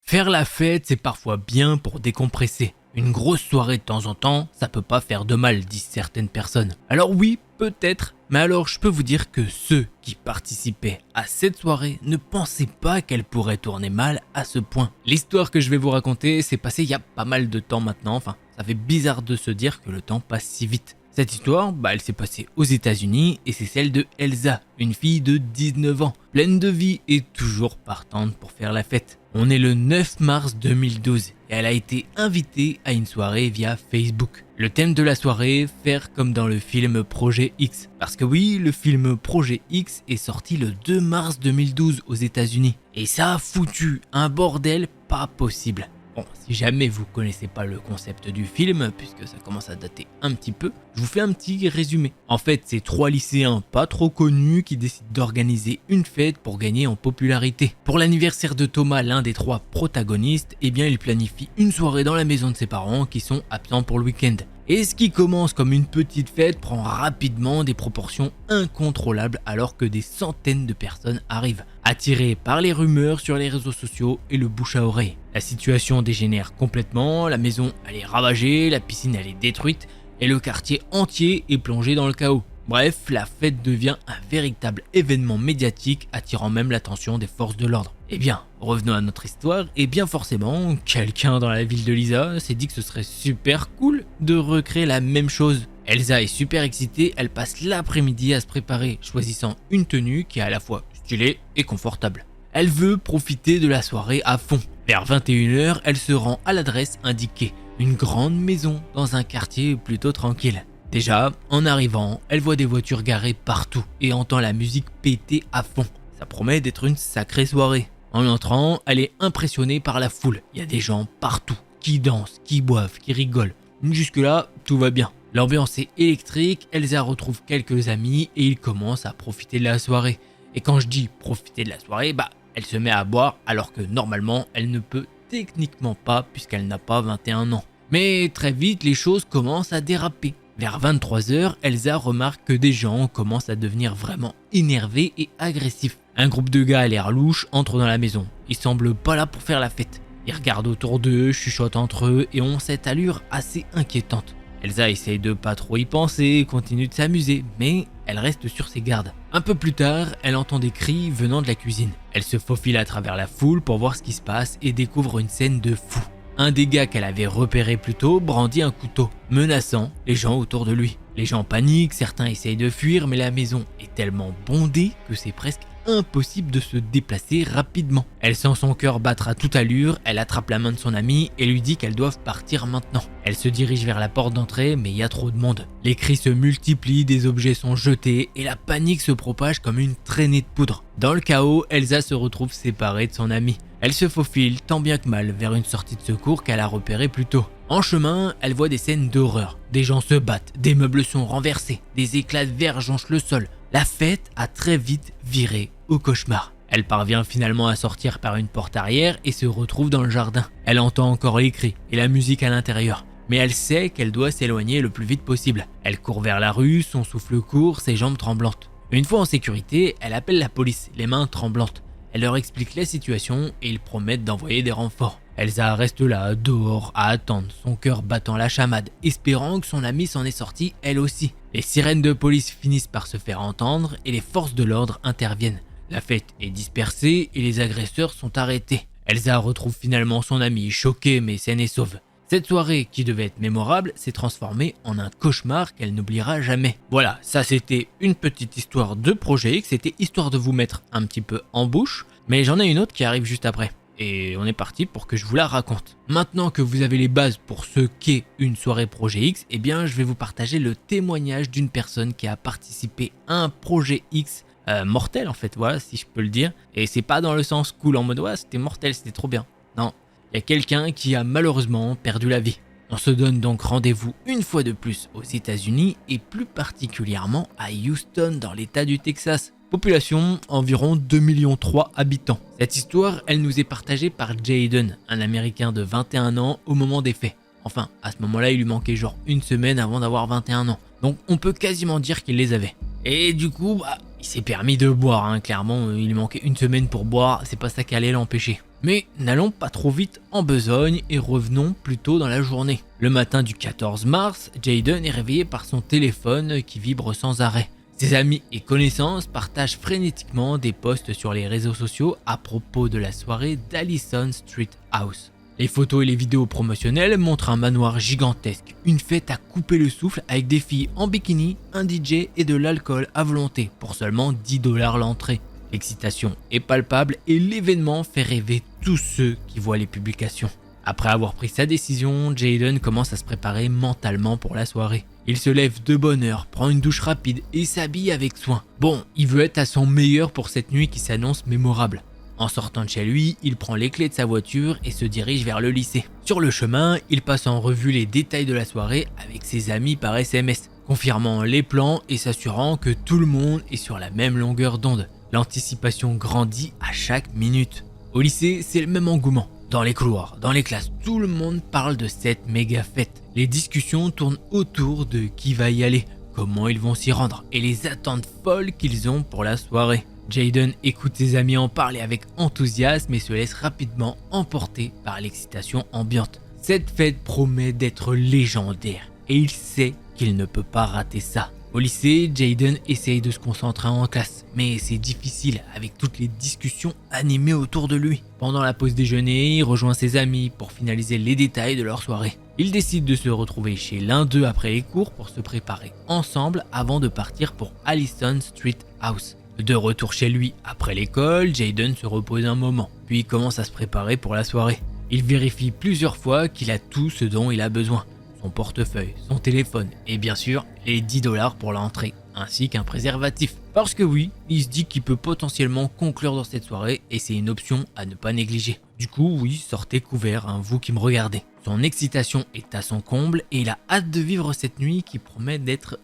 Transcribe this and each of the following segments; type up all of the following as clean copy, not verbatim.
Faire la fête, c'est parfois bien pour décompresser. Une grosse soirée de temps en temps, ça peut pas faire de mal, disent certaines personnes. Alors oui, peut-être, mais alors je peux vous dire que ceux qui participaient à cette soirée ne pensaient pas qu'elle pourrait tourner mal à ce point. L'histoire que je vais vous raconter s'est passée il y a pas mal de temps maintenant, enfin, ça fait bizarre de se dire que le temps passe si vite. Cette histoire, elle s'est passée aux États-Unis et c'est celle de Elsa, une fille de 19 ans, pleine de vie et toujours partante pour faire la fête. On est le 9 mars 2012 et elle a été invitée à une soirée via Facebook. Le thème de la soirée, faire comme dans le film Projet X. Parce que oui, le film Projet X est sorti le 2 mars 2012 aux États-Unis. Et ça a foutu un bordel pas possible. Bon, si jamais vous connaissez pas le concept du film, puisque ça commence à dater un petit peu, je vous fais un petit résumé. En fait, c'est 3 lycéens pas trop connus qui décident d'organiser une fête pour gagner en popularité. Pour l'anniversaire de Thomas, l'un des 3 protagonistes, il planifie une soirée dans la maison de ses parents qui sont absents pour le week-end. Et ce qui commence comme une petite fête prend rapidement des proportions incontrôlables alors que des centaines de personnes arrivent, attirées par les rumeurs sur les réseaux sociaux et le bouche à oreille. La situation dégénère complètement, la maison elle est ravagée, la piscine elle est détruite et le quartier entier est plongé dans le chaos. Bref, la fête devient un véritable événement médiatique attirant même l'attention des forces de l'ordre. Eh bien, revenons à notre histoire, et bien forcément, quelqu'un dans la ville de Lisa s'est dit que ce serait super cool de recréer la même chose. Elsa est super excitée, elle passe l'après-midi à se préparer, choisissant une tenue qui est à la fois stylée et confortable. Elle veut profiter de la soirée à fond. Vers 21h, elle se rend à l'adresse indiquée, une grande maison dans un quartier plutôt tranquille. Déjà, en arrivant, elle voit des voitures garées partout et entend la musique péter à fond. Ça promet d'être une sacrée soirée. En entrant, elle est impressionnée par la foule. Il y a des gens partout, qui dansent, qui boivent, qui rigolent. Jusque-là, tout va bien. L'ambiance est électrique, Elsa retrouve quelques amis et ils commencent à profiter de la soirée. Et quand je dis profiter de la soirée, elle se met à boire alors que normalement, elle ne peut techniquement pas puisqu'elle n'a pas 21 ans. Mais très vite, les choses commencent à déraper. Vers 23h, Elsa remarque que des gens commencent à devenir vraiment énervés et agressifs. Un groupe de gars à l'air louche entre dans la maison. Ils semblent pas là pour faire la fête. Ils regardent autour d'eux, chuchotent entre eux et ont cette allure assez inquiétante. Elsa essaye de pas trop y penser, continue de s'amuser, mais elle reste sur ses gardes. Un peu plus tard, elle entend des cris venant de la cuisine. Elle se faufile à travers la foule pour voir ce qui se passe et découvre une scène de fou. Un des gars qu'elle avait repéré plus tôt brandit un couteau, menaçant les gens autour de lui. Les gens paniquent, certains essayent de fuir, mais la maison est tellement bondée que c'est presque impossible de se déplacer rapidement. Elle sent son cœur battre à toute allure, elle attrape la main de son ami et lui dit qu'elles doivent partir maintenant. Elle se dirige vers la porte d'entrée, mais il y a trop de monde. Les cris se multiplient, des objets sont jetés et la panique se propage comme une traînée de poudre. Dans le chaos, Elsa se retrouve séparée de son ami. Elle se faufile tant bien que mal vers une sortie de secours qu'elle a repérée plus tôt. En chemin, elle voit des scènes d'horreur. Des gens se battent, des meubles sont renversés, des éclats de verre jonchent le sol. La fête a très vite viré au cauchemar. Elle parvient finalement à sortir par une porte arrière et se retrouve dans le jardin. Elle entend encore les cris et la musique à l'intérieur. Mais elle sait qu'elle doit s'éloigner le plus vite possible. Elle court vers la rue, son souffle court, ses jambes tremblantes. Une fois en sécurité, elle appelle la police, les mains tremblantes. Elle leur explique la situation et ils promettent d'envoyer des renforts. Elsa reste là, dehors, à attendre, son cœur battant la chamade, espérant que son amie s'en est sortie elle aussi. Les sirènes de police finissent par se faire entendre et les forces de l'ordre interviennent. La fête est dispersée et les agresseurs sont arrêtés. Elsa retrouve finalement son amie, choquée mais saine et sauve. Cette soirée, qui devait être mémorable, s'est transformée en un cauchemar qu'elle n'oubliera jamais. Voilà, ça c'était une petite histoire de Projet X, c'était histoire de vous mettre un petit peu en bouche, mais j'en ai une autre qui arrive juste après. Et on est parti pour que je vous la raconte. Maintenant que vous avez les bases pour ce qu'est une soirée Projet X, je vais vous partager le témoignage d'une personne qui a participé à un Projet X mortel en fait, voilà, si je peux le dire. Et c'est pas dans le sens cool en mode c'était mortel, c'était trop bien. Non. Il y a quelqu'un qui a malheureusement perdu la vie. On se donne donc rendez-vous une fois de plus aux États-Unis et plus particulièrement à Houston dans l'état du Texas. Population environ 2,3 millions habitants. Cette histoire, elle nous est partagée par Jaden, un Américain de 21 ans au moment des faits. Enfin, à ce moment-là, il lui manquait genre une semaine avant d'avoir 21 ans. Donc on peut quasiment dire qu'il les avait. Et du coup, il s'est permis de boire, clairement, il lui manquait une semaine pour boire, c'est pas ça qui allait l'empêcher. Mais n'allons pas trop vite en besogne et revenons plutôt dans la journée. Le matin du 14 mars, Jayden est réveillé par son téléphone qui vibre sans arrêt. Ses amis et connaissances partagent frénétiquement des posts sur les réseaux sociaux à propos de la soirée d'Allison Street House. Les photos et les vidéos promotionnelles montrent un manoir gigantesque, une fête à couper le souffle avec des filles en bikini, un DJ et de l'alcool à volonté pour seulement 10 $ l'entrée. L'excitation est palpable et l'événement fait rêver tous ceux qui voient les publications. Après avoir pris sa décision, Jayden commence à se préparer mentalement pour la soirée. Il se lève de bonne heure, prend une douche rapide et s'habille avec soin. Bon, il veut être à son meilleur pour cette nuit qui s'annonce mémorable. En sortant de chez lui, il prend les clés de sa voiture et se dirige vers le lycée. Sur le chemin, il passe en revue les détails de la soirée avec ses amis par SMS, confirmant les plans et s'assurant que tout le monde est sur la même longueur d'onde. L'anticipation grandit à chaque minute. Au lycée, c'est le même engouement. Dans les couloirs, dans les classes, tout le monde parle de cette méga fête. Les discussions tournent autour de qui va y aller, comment ils vont s'y rendre et les attentes folles qu'ils ont pour la soirée. Jayden écoute ses amis en parler avec enthousiasme et se laisse rapidement emporter par l'excitation ambiante. Cette fête promet d'être légendaire et il sait qu'il ne peut pas rater ça. Au lycée, Jayden essaye de se concentrer en classe, mais c'est difficile avec toutes les discussions animées autour de lui. Pendant la pause déjeuner, il rejoint ses amis pour finaliser les détails de leur soirée. Ils décident de se retrouver chez l'un d'eux après les cours pour se préparer ensemble avant de partir pour Allison Street House. De retour chez lui après l'école, Jayden se repose un moment, puis commence à se préparer pour la soirée. Il vérifie plusieurs fois qu'il a tout ce dont il a besoin. Son portefeuille, son téléphone et bien sûr les 10 $ pour l'entrée, ainsi qu'un préservatif. Parce que oui, il se dit qu'il peut potentiellement conclure dans cette soirée et c'est une option à ne pas négliger. Du coup oui, sortez couverts, vous qui me regardez. Son excitation est à son comble et il a hâte de vivre cette nuit qui promet d'être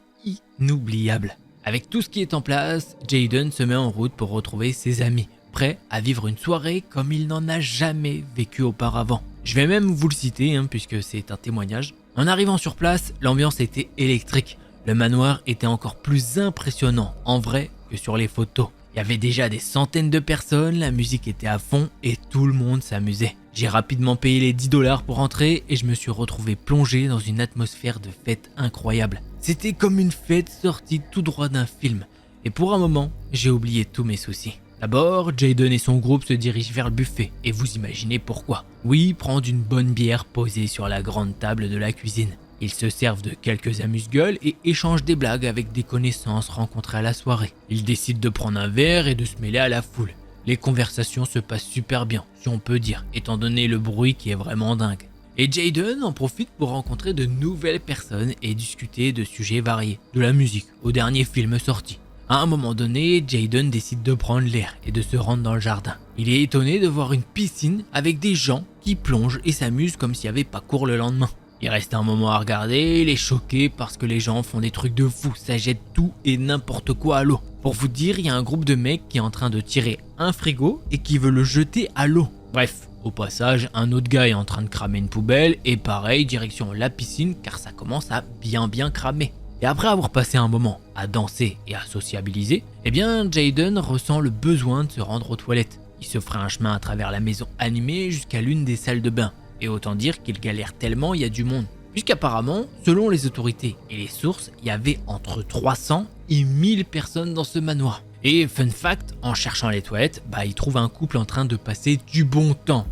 inoubliable. Avec tout ce qui est en place, Jayden se met en route pour retrouver ses amis, prêt à vivre une soirée comme il n'en a jamais vécu auparavant. Je vais même vous le citer puisque c'est un témoignage. En arrivant sur place, l'ambiance était électrique. Le manoir était encore plus impressionnant en vrai que sur les photos. Il y avait déjà des centaines de personnes, la musique était à fond et tout le monde s'amusait. J'ai rapidement payé les 10 $ pour entrer et je me suis retrouvé plongé dans une atmosphère de fête incroyable. C'était comme une fête sortie tout droit d'un film. Et pour un moment, j'ai oublié tous mes soucis. D'abord, Jayden et son groupe se dirigent vers le buffet, et vous imaginez pourquoi. Oui, prendre une bonne bière posée sur la grande table de la cuisine. Ils se servent de quelques amuse-gueules et échangent des blagues avec des connaissances rencontrées à la soirée. Ils décident de prendre un verre et de se mêler à la foule. Les conversations se passent super bien, si on peut dire, étant donné le bruit qui est vraiment dingue. Et Jayden en profite pour rencontrer de nouvelles personnes et discuter de sujets variés, de la musique au dernier film sorti. À un moment donné, Jayden décide de prendre l'air et de se rendre dans le jardin. Il est étonné de voir une piscine avec des gens qui plongent et s'amusent comme s'il n'y avait pas cours le lendemain. Il reste un moment à regarder, il est choqué parce que les gens font des trucs de fou, ça jette tout et n'importe quoi à l'eau. Pour vous dire, il y a un groupe de mecs qui est en train de tirer un frigo et qui veut le jeter à l'eau. Bref, au passage, un autre gars est en train de cramer une poubelle et pareil, direction la piscine car ça commence à bien cramer. Et après avoir passé un moment à danser et à sociabiliser, Jayden ressent le besoin de se rendre aux toilettes. Il se ferait un chemin à travers la maison animée jusqu'à l'une des salles de bain. Et autant dire qu'il galère tellement il y a du monde. Puisqu'apparemment, selon les autorités et les sources, il y avait entre 300 et 1000 personnes dans ce manoir. Et fun fact, en cherchant les toilettes, il trouve un couple en train de passer du bon temps,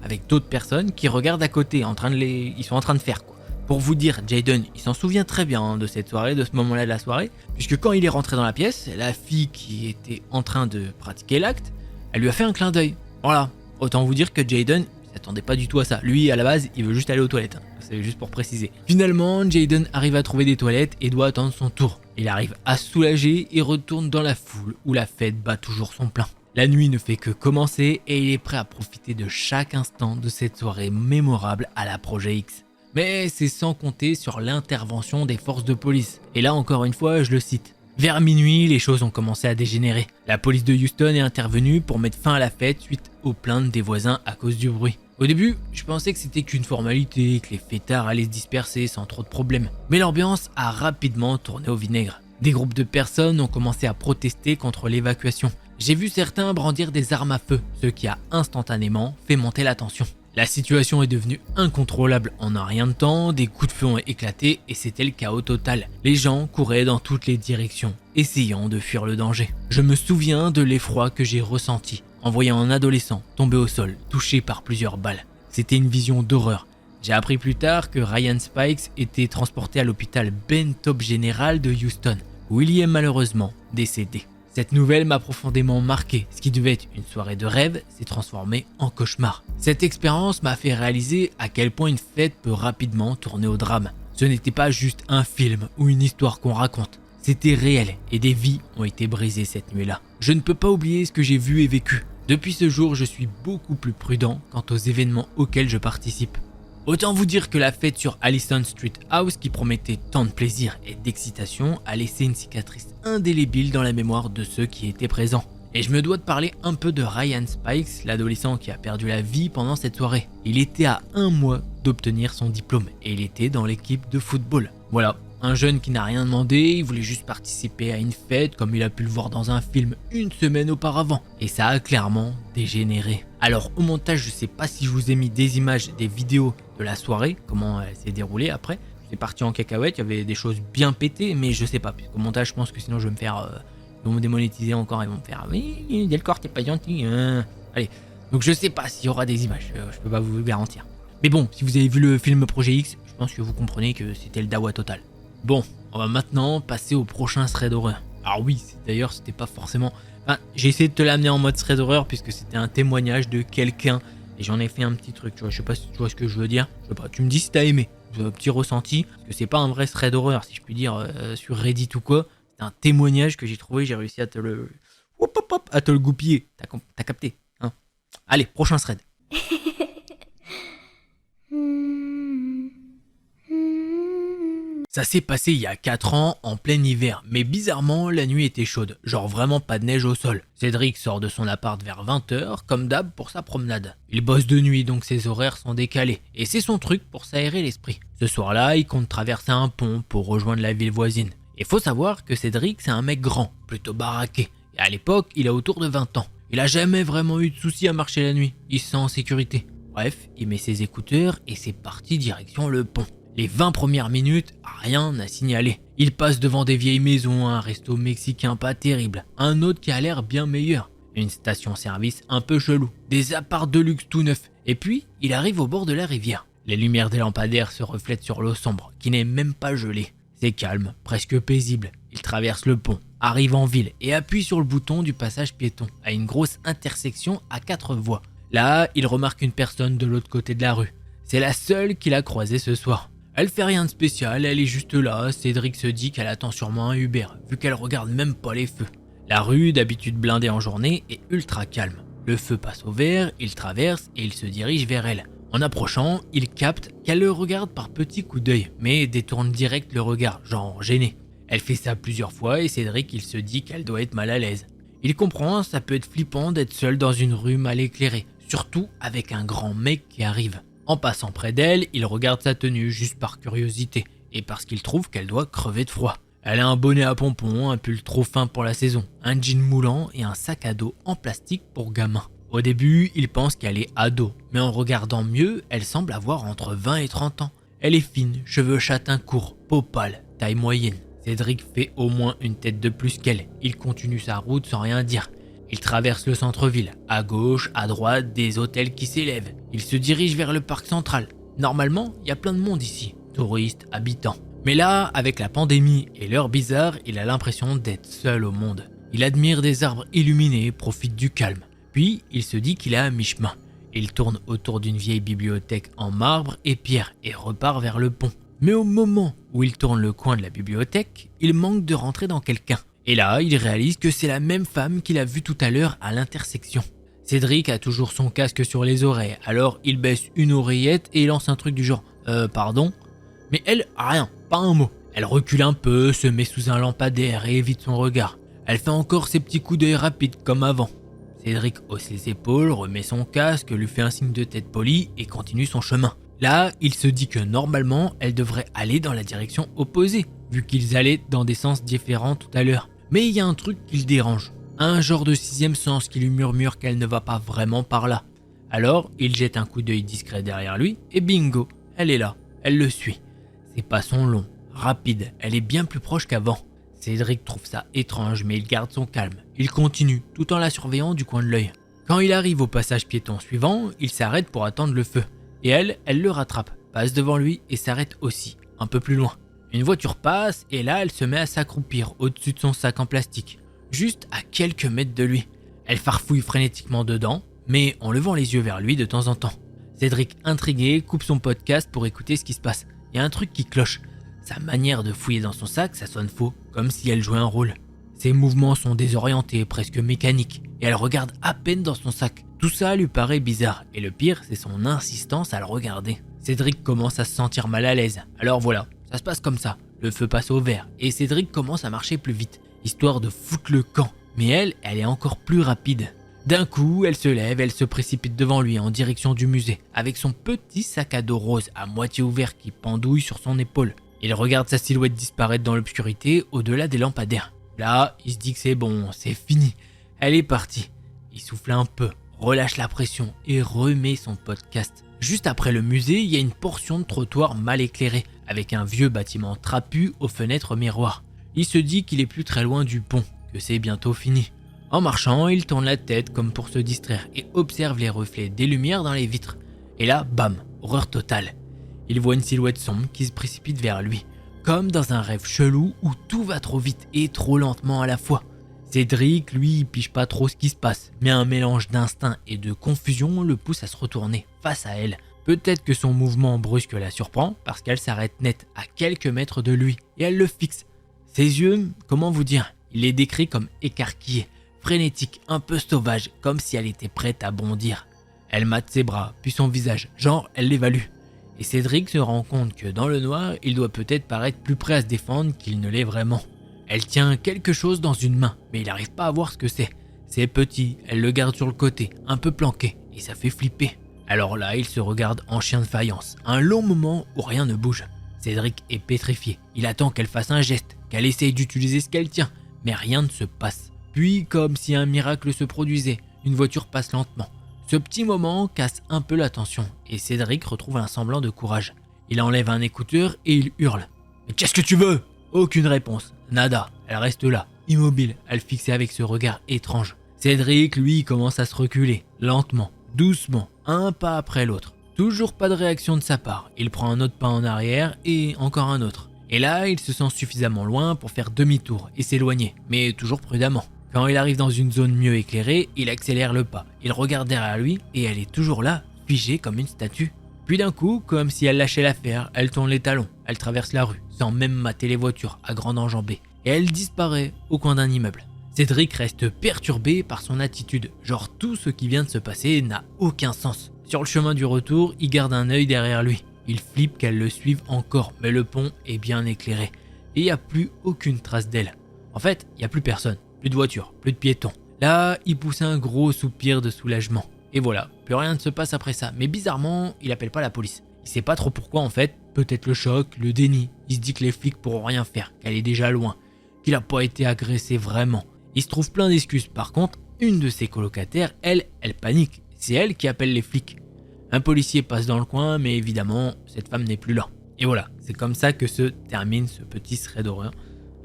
avec d'autres personnes qui regardent à côté, ils sont en train de faire quoi. Pour vous dire, Jayden, il s'en souvient très bien de cette soirée, de ce moment-là de la soirée, puisque quand il est rentré dans la pièce, la fille qui était en train de pratiquer l'acte, elle lui a fait un clin d'œil. Voilà, autant vous dire que Jayden, il s'attendait pas du tout à ça. Lui, à la base, il veut juste aller aux toilettes, c'est juste pour préciser. Finalement, Jayden arrive à trouver des toilettes et doit attendre son tour. Il arrive à se soulager et retourne dans la foule où la fête bat toujours son plein. La nuit ne fait que commencer et il est prêt à profiter de chaque instant de cette soirée mémorable à la Projet X. Mais c'est sans compter sur l'intervention des forces de police. Et là encore une fois, je le cite. Vers minuit, les choses ont commencé à dégénérer. La police de Houston est intervenue pour mettre fin à la fête suite aux plaintes des voisins à cause du bruit. Au début, je pensais que c'était qu'une formalité, que les fêtards allaient se disperser sans trop de problèmes. Mais l'ambiance a rapidement tourné au vinaigre. Des groupes de personnes ont commencé à protester contre l'évacuation. J'ai vu certains brandir des armes à feu, ce qui a instantanément fait monter la tension. La situation est devenue incontrôlable en un rien de temps, des coups de feu ont éclaté et c'était le chaos total. Les gens couraient dans toutes les directions, essayant de fuir le danger. Je me souviens de l'effroi que j'ai ressenti en voyant un adolescent tomber au sol, touché par plusieurs balles. C'était une vision d'horreur. J'ai appris plus tard que Ryan Spikes était transporté à l'hôpital Bentop General de Houston, où il y est malheureusement décédé. Cette nouvelle m'a profondément marqué. Ce qui devait être une soirée de rêve s'est transformé en cauchemar. Cette expérience m'a fait réaliser à quel point une fête peut rapidement tourner au drame. Ce n'était pas juste un film ou une histoire qu'on raconte. C'était réel et des vies ont été brisées cette nuit-là. Je ne peux pas oublier ce que j'ai vu et vécu. Depuis ce jour, je suis beaucoup plus prudent quant aux événements auxquels je participe. Autant vous dire que la fête sur Allison Street House, qui promettait tant de plaisir et d'excitation, a laissé une cicatrice indélébile dans la mémoire de ceux qui étaient présents. Et je me dois de parler un peu de Ryan Spikes, l'adolescent qui a perdu la vie pendant cette soirée. Il était à 1 mois d'obtenir son diplôme et il était dans l'équipe de football. Voilà, un jeune qui n'a rien demandé, il voulait juste participer à une fête comme il a pu le voir dans un film une semaine auparavant. Et ça a clairement dégénéré. Alors au montage, je sais pas si je vous ai mis des images, des vidéos de la soirée, comment elle s'est déroulée après. C'est parti en cacahuète, il y avait des choses bien pétées, mais je sais pas. Au montage, je pense que sinon je vais me faire... ils vont me démonétiser encore, ils vont me faire « Oui, Delcor, t'es pas gentil. Allez, donc je sais pas s'il y aura des images, je peux pas vous garantir. Mais bon, si vous avez vu le film Projet X, je pense que vous comprenez que c'était le dawa total. Bon, on va maintenant passer au prochain thread horreur. Alors oui, d'ailleurs, c'était pas forcément... Enfin, j'ai essayé de te l'amener en mode thread horreur puisque c'était un témoignage de quelqu'un. Et j'en ai fait un petit truc, tu vois, je sais pas si tu vois ce que je veux dire. Je sais pas, tu me dis si t'as aimé. Un petit ressenti, parce que c'est pas un vrai thread horreur, si je puis dire, sur Reddit ou quoi. C'est un témoignage que j'ai trouvé, j'ai réussi à te le... à te le goupiller. T'as capté, hein. Allez, prochain thread. Ça s'est passé il y a 4 ans, en plein hiver, mais bizarrement, la nuit était chaude, genre vraiment pas de neige au sol. Cédric sort de son appart vers 20h, comme d'hab pour sa promenade. Il bosse de nuit, donc ses horaires sont décalés, et c'est son truc pour s'aérer l'esprit. Ce soir-là, il compte traverser un pont pour rejoindre la ville voisine. Et faut savoir que Cédric, c'est un mec grand, plutôt baraqué, et à l'époque, il a autour de 20 ans. Il a jamais vraiment eu de soucis à marcher la nuit, il se sent en sécurité. Bref, il met ses écouteurs et c'est parti direction le pont. Les 20 premières minutes, rien n'a signalé. Il passe devant des vieilles maisons, un resto mexicain pas terrible, un autre qui a l'air bien meilleur, une station-service un peu chelou, des apparts de luxe tout neufs, et puis il arrive au bord de la rivière. Les lumières des lampadaires se reflètent sur l'eau sombre, qui n'est même pas gelée. C'est calme, presque paisible. Il traverse le pont, arrive en ville et appuie sur le bouton du passage piéton, à une grosse intersection à 4 voies. Là, il remarque une personne de l'autre côté de la rue. C'est la seule qu'il a croisée ce soir. Elle fait rien de spécial, elle est juste là. Cédric se dit qu'elle attend sûrement un Uber, vu qu'elle regarde même pas les feux. La rue, d'habitude blindée en journée, est ultra calme. Le feu passe au vert, il traverse et il se dirige vers elle. En approchant, il capte qu'elle le regarde par petits coups d'œil, mais détourne direct le regard, genre gêné. Elle fait ça plusieurs fois et Cédric, il se dit qu'elle doit être mal à l'aise. Il comprend, ça peut être flippant d'être seul dans une rue mal éclairée, surtout avec un grand mec qui arrive. En passant près d'elle, il regarde sa tenue juste par curiosité et parce qu'il trouve qu'elle doit crever de froid. Elle a un bonnet à pompons, un pull trop fin pour la saison, un jean moulant et un sac à dos en plastique pour gamin. Au début, il pense qu'elle est ado, mais en regardant mieux, elle semble avoir entre 20 et 30 ans. Elle est fine, cheveux châtains courts, peau pâle, taille moyenne. Cédric fait au moins une tête de plus qu'elle. Il continue sa route sans rien dire. Il traverse le centre-ville. À gauche, à droite, des hôtels qui s'élèvent. Il se dirige vers le parc central. Normalement, il y a plein de monde ici. Touristes, habitants. Mais là, avec la pandémie et l'heure bizarre, il a l'impression d'être seul au monde. Il admire des arbres illuminés, profite du calme. Puis, il se dit qu'il est à mi-chemin. Il tourne autour d'une vieille bibliothèque en marbre et pierre et repart vers le pont. Mais au moment où il tourne le coin de la bibliothèque, il manque de rentrer dans quelqu'un. Et là, il réalise que c'est la même femme qu'il a vue tout à l'heure à l'intersection. Cédric a toujours son casque sur les oreilles, alors il baisse une oreillette et lance un truc du genre « pardon ?» Mais elle, rien, pas un mot. Elle recule un peu, se met sous un lampadaire et évite son regard. Elle fait encore ses petits coups d'œil rapides comme avant. Cédric hausse les épaules, remet son casque, lui fait un signe de tête poli et continue son chemin. Là, il se dit que normalement, elle devrait aller dans la direction opposée, vu qu'ils allaient dans des sens différents tout à l'heure. Mais il y a un truc qui le dérange. un genre de sixième sens qui lui murmure qu'elle ne va pas vraiment par là. Alors, il jette un coup d'œil discret derrière lui et bingo, elle est là, elle le suit. Ses pas sont longs, rapides, elle est bien plus proche qu'avant. Cédric trouve ça étrange mais il garde son calme. Il continue tout en la surveillant du coin de l'œil. Quand il arrive au passage piéton suivant, il s'arrête pour attendre le feu. Et elle le rattrape, passe devant lui et s'arrête aussi, un peu plus loin. Une voiture passe et là elle se met à s'accroupir au-dessus de son sac en plastique, juste à quelques mètres de lui. Elle farfouille frénétiquement dedans, mais en levant les yeux vers lui de temps en temps. Cédric, intrigué, coupe son podcast pour écouter ce qui se passe. Il y a un truc qui cloche. Sa manière de fouiller dans son sac, ça sonne faux, comme si elle jouait un rôle. Ses mouvements sont désorientés, presque mécaniques, et elle regarde à peine dans son sac. Tout ça lui paraît bizarre, et le pire, c'est son insistance à le regarder. Cédric commence à se sentir mal à l'aise. Alors voilà, ça se passe comme ça. Le feu passe au vert, et Cédric commence à marcher plus vite, histoire de foutre le camp. Mais elle est encore plus rapide. D'un coup, elle se lève, elle se précipite devant lui en direction du musée, avec son petit sac à dos rose à moitié ouvert qui pendouille sur son épaule. Il regarde sa silhouette disparaître dans l'obscurité au-delà des lampadaires. Là, il se dit que c'est bon, c'est fini. Elle est partie. Il souffle un peu, relâche la pression et remet son podcast. Juste après le musée, il y a une portion de trottoir mal éclairée, avec un vieux bâtiment trapu aux fenêtres miroirs. Il se dit qu'il est plus très loin du pont, que c'est bientôt fini. En marchant, il tourne la tête comme pour se distraire et observe les reflets des lumières dans les vitres. Et là, bam, horreur totale. Il voit une silhouette sombre qui se précipite vers lui, comme dans un rêve chelou où tout va trop vite et trop lentement à la fois. Cédric, lui, pige pas trop ce qui se passe, mais un mélange d'instinct et de confusion le pousse à se retourner face à elle. Peut-être que son mouvement brusque la surprend parce qu'elle s'arrête net à quelques mètres de lui et elle le fixe. Ses yeux, comment vous dire, il les décrit comme écarquillés, frénétiques, un peu sauvages, comme si elle était prête à bondir. Elle mate ses bras, puis son visage, genre elle l'évalue. Et Cédric se rend compte que dans le noir, il doit peut-être paraître plus prêt à se défendre qu'il ne l'est vraiment. Elle tient quelque chose dans une main, mais il n'arrive pas à voir ce que c'est. C'est petit, elle le garde sur le côté, un peu planqué, et ça fait flipper. Alors là, il se regarde en chien de faïence, un long moment où rien ne bouge. Cédric est pétrifié, il attend qu'elle fasse un geste, qu'elle essaye d'utiliser ce qu'elle tient, mais rien ne se passe. Puis, comme si un miracle se produisait, une voiture passe lentement. Ce petit moment casse un peu la tension et Cédric retrouve un semblant de courage. Il enlève un écouteur et il hurle. « Mais qu'est-ce que tu veux ?» Aucune réponse, nada, elle reste là, immobile, à le fixer avec ce regard étrange. Cédric, lui, commence à se reculer, lentement, doucement, un pas après l'autre. Toujours pas de réaction de sa part, il prend un autre pas en arrière et encore un autre. Et là, il se sent suffisamment loin pour faire demi-tour et s'éloigner, mais toujours prudemment. Quand il arrive dans une zone mieux éclairée, il accélère le pas. Il regarde derrière lui et elle est toujours là, figée comme une statue. Puis d'un coup, comme si elle lâchait l'affaire, elle tourne les talons, elle traverse la rue, sans même mater les voitures à grande enjambée. Et elle disparaît au coin d'un immeuble. Cédric reste perturbé par son attitude, genre tout ce qui vient de se passer n'a aucun sens. Sur le chemin du retour, il garde un œil derrière lui. Il flippe qu'elle le suive encore, mais le pont est bien éclairé. Et il n'y a plus aucune trace d'elle. En fait, il n'y a plus personne. Plus de voitures, plus de piétons. Là, il pousse un gros soupir de soulagement. Et voilà, plus rien ne se passe après ça. Mais bizarrement, il appelle pas la police. Il sait pas trop pourquoi en fait. Peut-être le choc, le déni. Il se dit que les flics pourront rien faire, qu'elle est déjà loin, qu'il a pas été agressé vraiment. Il se trouve plein d'excuses. Par contre, une de ses colocataires, elle panique. C'est elle qui appelle les flics. Un policier passe dans le coin, mais évidemment, cette femme n'est plus là. Et voilà, c'est comme ça que se termine ce petit thread d'horreur.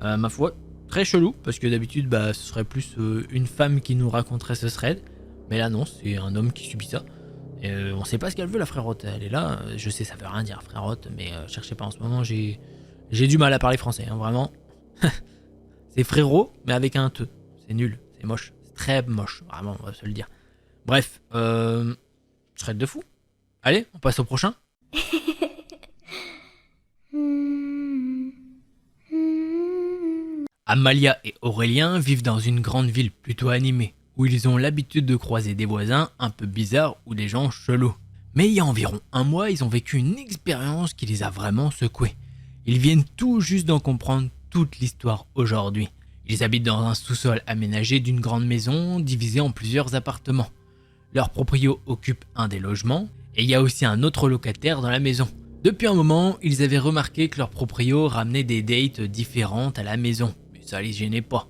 Ma foi, très chelou, parce que d'habitude, ce serait plus une femme qui nous raconterait ce thread. Mais là, non, c'est un homme qui subit ça. On sait pas ce qu'elle veut, la frérotte. Elle est là, je sais, ça veut rien dire, frérotte, mais cherchez pas en ce moment, j'ai du mal à parler français, hein, vraiment. C'est frérot, mais avec un te. C'est nul, c'est moche, c'est très moche, vraiment, on va se le dire. Bref, thread de fou. Allez, on passe au prochain. Amalia et Aurélien vivent dans une grande ville plutôt animée, où ils ont l'habitude de croiser des voisins un peu bizarres ou des gens chelous. Mais il y a environ un mois, ils ont vécu une expérience qui les a vraiment secoués. Ils viennent tout juste d'en comprendre toute l'histoire aujourd'hui. Ils habitent dans un sous-sol aménagé d'une grande maison divisée en plusieurs appartements. Leur proprio occupe un des logements et il y a aussi un autre locataire dans la maison. Depuis un moment, ils avaient remarqué que leur proprio ramenait des dates différentes à la maison, mais ça les gênait pas.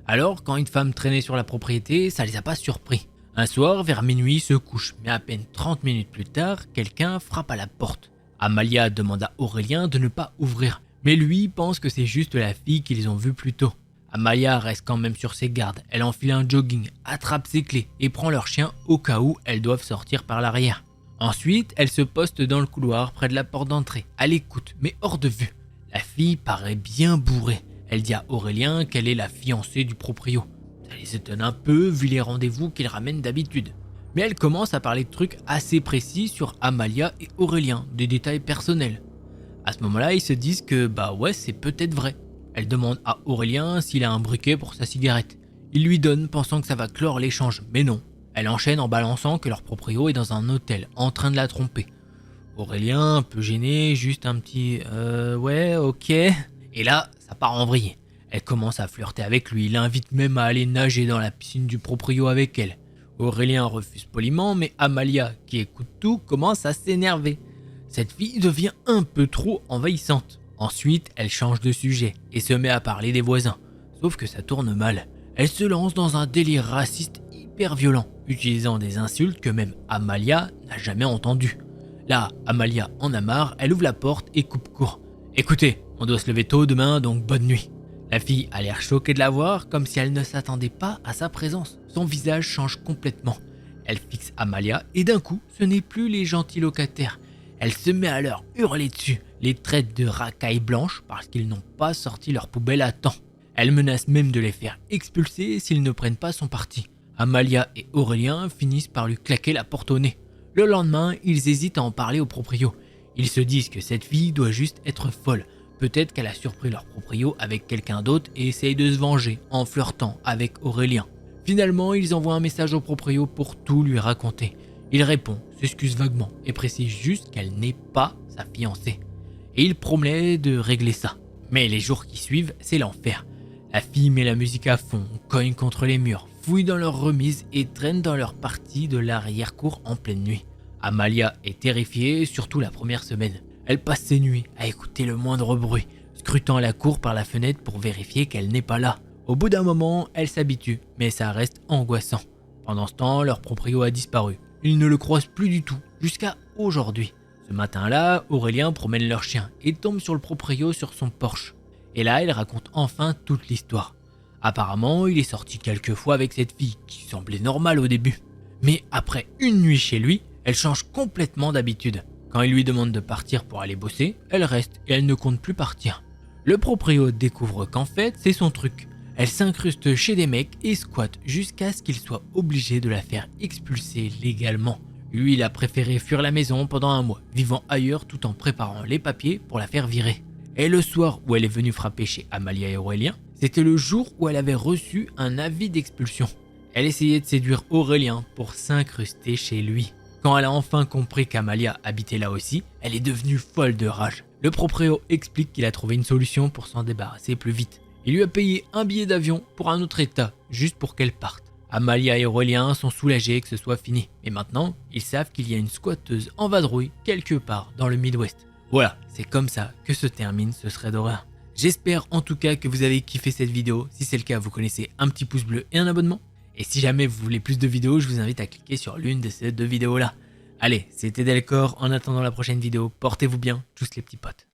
Alors, quand une femme traînait sur la propriété, ça les a pas surpris. Un soir, vers minuit, ils se couchent, mais à peine 30 minutes plus tard, quelqu'un frappe à la porte. Amalia demande à Aurélien de ne pas ouvrir, mais lui pense que c'est juste la fille qu'ils ont vue plus tôt. Amalia reste quand même sur ses gardes, elle enfile un jogging, attrape ses clés et prend leur chien au cas où elles doivent sortir par l'arrière. Ensuite, elle se poste dans le couloir près de la porte d'entrée, à l'écoute, mais hors de vue. La fille paraît bien bourrée. Elle dit à Aurélien qu'elle est la fiancée du proprio. Ça les étonne un peu vu les rendez-vous qu'il ramène d'habitude. Mais elle commence à parler de trucs assez précis sur Amalia et Aurélien, des détails personnels. À ce moment-là, ils se disent que bah ouais, c'est peut-être vrai. Elle demande à Aurélien s'il a un briquet pour sa cigarette. Il lui donne pensant que ça va clore l'échange, mais non. Elle enchaîne en balançant que leur proprio est dans un hôtel, en train de la tromper. Aurélien, un peu gêné, juste un petit ouais, ok. Et là, ça part en vrille. Elle commence à flirter avec lui, l'invite même à aller nager dans la piscine du proprio avec elle. Aurélien refuse poliment, mais Amalia, qui écoute tout, commence à s'énerver. Cette fille devient un peu trop envahissante. Ensuite, elle change de sujet et se met à parler des voisins. Sauf que ça tourne mal. Elle se lance dans un délire raciste hyper violent, utilisant des insultes que même Amalia n'a jamais entendues. Là, Amalia en a marre, elle ouvre la porte et coupe court. Écoutez, on doit se lever tôt demain, donc bonne nuit. La fille a l'air choquée de la voir, comme si elle ne s'attendait pas à sa présence. Son visage change complètement. Elle fixe Amalia et d'un coup, ce n'est plus les gentils locataires. Elle se met à leur hurler dessus, les traite de racailles blanches parce qu'ils n'ont pas sorti leur poubelle à temps. Elle menace même de les faire expulser s'ils ne prennent pas son parti. Amalia et Aurélien finissent par lui claquer la porte au nez. Le lendemain, ils hésitent à en parler au proprio. Ils se disent que cette fille doit juste être folle. Peut-être qu'elle a surpris leur proprio avec quelqu'un d'autre et essaye de se venger en flirtant avec Aurélien. Finalement, ils envoient un message au proprio pour tout lui raconter. Il répond, s'excuse vaguement et précise juste qu'elle n'est pas sa fiancée. Et il promet de régler ça. Mais les jours qui suivent, c'est l'enfer. La fille met la musique à fond, cogne contre les murs, fouille dans leurs remises et traîne dans leur partie de l'arrière-cour en pleine nuit. Amalia est terrifiée, surtout la première semaine. Elle passe ses nuits à écouter le moindre bruit, scrutant la cour par la fenêtre pour vérifier qu'elle n'est pas là. Au bout d'un moment, elle s'habitue, mais ça reste angoissant. Pendant ce temps, leur proprio a disparu. Ils ne le croisent plus du tout, jusqu'à aujourd'hui. Ce matin-là, Aurélien promène leur chien et tombe sur le proprio sur son porche. Et là, il raconte enfin toute l'histoire. Apparemment, il est sorti quelques fois avec cette fille, qui semblait normale au début. Mais après une nuit chez lui, elle change complètement d'habitude. Quand il lui demande de partir pour aller bosser, elle reste et elle ne compte plus partir. Le proprio découvre qu'en fait, c'est son truc. Elle s'incruste chez des mecs et squatte jusqu'à ce qu'il soit obligé de la faire expulser légalement. Lui, il a préféré fuir la maison pendant un mois, vivant ailleurs tout en préparant les papiers pour la faire virer. Et le soir où elle est venue frapper chez Amalia et Aurélien, c'était le jour où elle avait reçu un avis d'expulsion. Elle essayait de séduire Aurélien pour s'incruster chez lui. Quand elle a enfin compris qu'Amalia habitait là aussi, elle est devenue folle de rage. Le proprio explique qu'il a trouvé une solution pour s'en débarrasser plus vite. Il lui a payé un billet d'avion pour un autre état, juste pour qu'elle parte. Amalia et Aurélien sont soulagés que ce soit fini. Et maintenant, ils savent qu'il y a une squatteuse en vadrouille quelque part dans le Midwest. Voilà, c'est comme ça que se termine ce thread d'horreur. J'espère en tout cas que vous avez kiffé cette vidéo. Si c'est le cas, vous connaissez un petit pouce bleu et un abonnement. Et si jamais vous voulez plus de vidéos, je vous invite à cliquer sur l'une de ces deux vidéos là. Allez, c'était Delcor, en attendant la prochaine vidéo, portez-vous bien, tchuss les petits potes.